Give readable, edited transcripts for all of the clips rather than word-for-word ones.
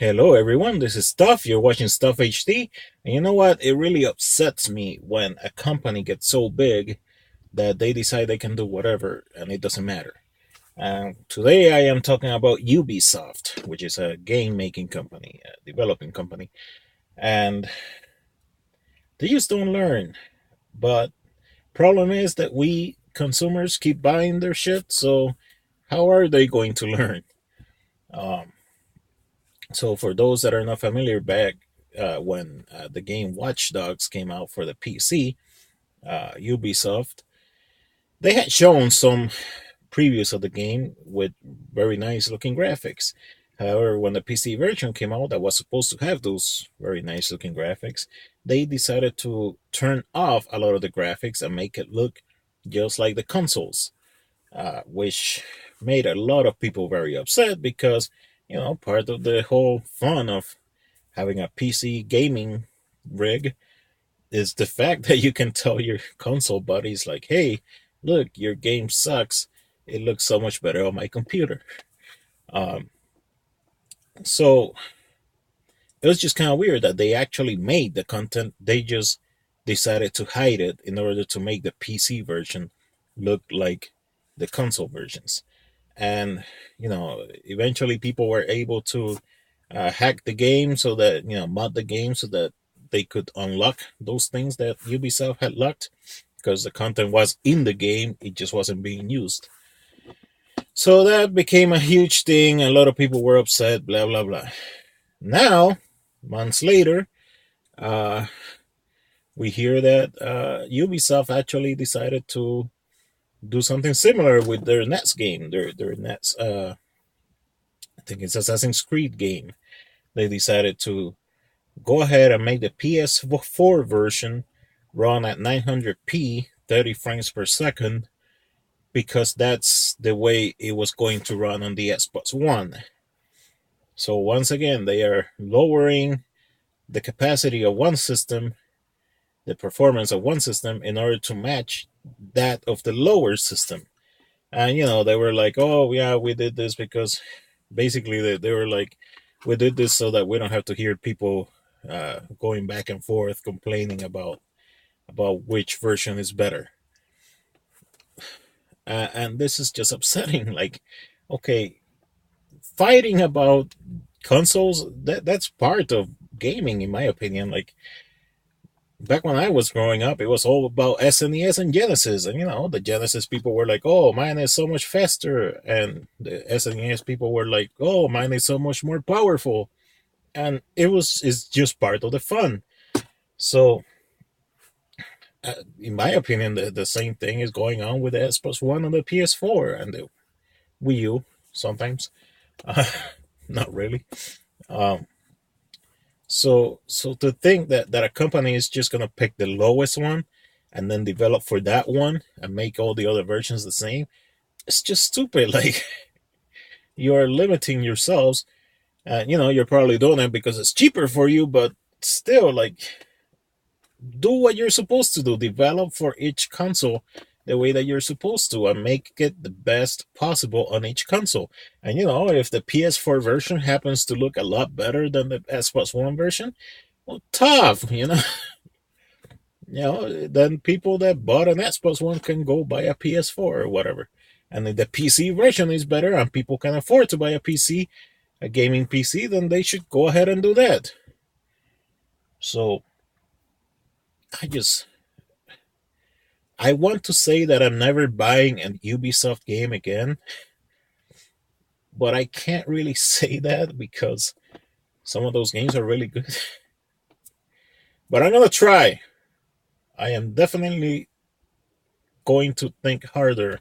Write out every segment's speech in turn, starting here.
Hello, everyone. This is Stuff. You're watching Stuff HD. And you know what? It really upsets me when a company gets so big that they decide they can do whatever and it doesn't matter. Today, I am talking about Ubisoft, which is a game making company, a developing company. And they just don't learn. But problem is that we consumers keep buying their shit. So, how are they going to learn? Um, So for those that are not familiar, back when the game Watch Dogs came out for the PC, Ubisoft, they had shown some previews of the game with very nice looking graphics. However, when the PC version came out that was supposed to have those very nice looking graphics, they decided to turn off a lot of the graphics and make it look just like the consoles, which made a lot of people very upset because, part of the whole fun of having a PC gaming rig is the fact that you can tell your console buddies, like, hey, look, your game sucks. It looks so much better on my computer. Um, so it was just kind of weird that they actually made the content. They just decided to hide it in order to make the PC version look like the console versions. And, eventually people were able to hack the game so that, mod the game so that they could unlock those things that Ubisoft had locked because the content was in the game, it just wasn't being used. So that became a huge thing. A lot of people were upset, blah, blah, blah. Now, months later, uh, we hear that Ubisoft actually decided to do something similar with their next game, their next, I think it's Assassin's Creed game. They decided to go ahead and make the PS4 version run at 900p, 30 frames per second, because that's the way it was going to run on the Xbox One. So once again, they are lowering the capacity of one system, the performance of one system, in order to match that of the lower system. And they were like, "Oh yeah, we did this because basically they were like, we did this so that we don't have to hear people going back and forth complaining about which version is better." And this is just upsetting. Like, okay, fighting about consoles, that's part of gaming, in my opinion. Like, back when I was growing up, it was all about SNES and Genesis, and the Genesis people were like, "Oh, mine is so much faster," and the SNES people were like, "Oh, mine is so much more powerful," and it's just part of the fun. So, in my opinion, the same thing is going on with the Xbox One and the PS4 and the Wii U sometimes. Uh, Not really. Um, so to think that a company is just gonna pick the lowest one and then develop for that one and make all the other versions the same, it's just stupid. Like, you are limiting yourselves. You're probably doing it because it's cheaper for you, but still, like, do what you're supposed to do. Develop for each console the way that you're supposed to and make it the best possible on each console. And if the PS4 version happens to look a lot better than the Xbox One version, well, tough, then people that bought an Xbox One can go buy a PS4 or whatever. And if the PC version is better and people can afford to buy a PC, a gaming PC, then they should go ahead and do that. So I just I want to say that I'm never buying an Ubisoft game again, but I can't really say that because some of those games are really good. But I'm gonna try. I am definitely going to think harder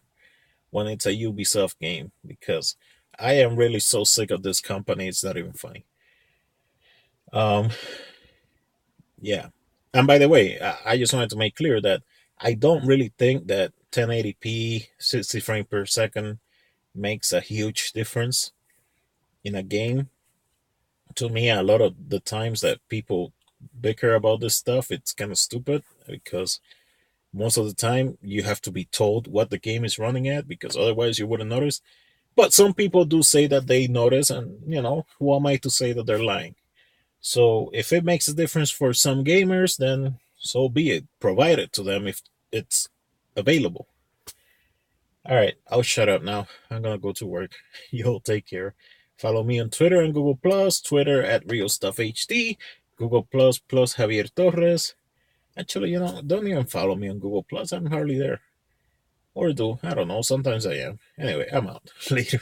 when it's a Ubisoft game because I am really so sick of this company. It's not even funny. Um, yeah. And by the way, I just wanted to make clear that I don't really think that 1080p 60 frames per second makes a huge difference in a game. To me, a lot of the times that people bicker about this stuff, it's kind of stupid because most of the time you have to be told what the game is running at because otherwise you wouldn't notice. But some people do say that they notice, and who am I to say that they're lying? So if it makes a difference for some gamers, then so be it. Provide it to them if it's available. All right, I'll shut up now. I'm gonna go to work. You'll take care. Follow me on Twitter and Google Plus. Twitter at RealStuffHD. Google Plus Javier Torres. Actually, don't even follow me on Google Plus. I'm hardly there. Or do. I don't know. Sometimes I am. Anyway, I'm out. Later.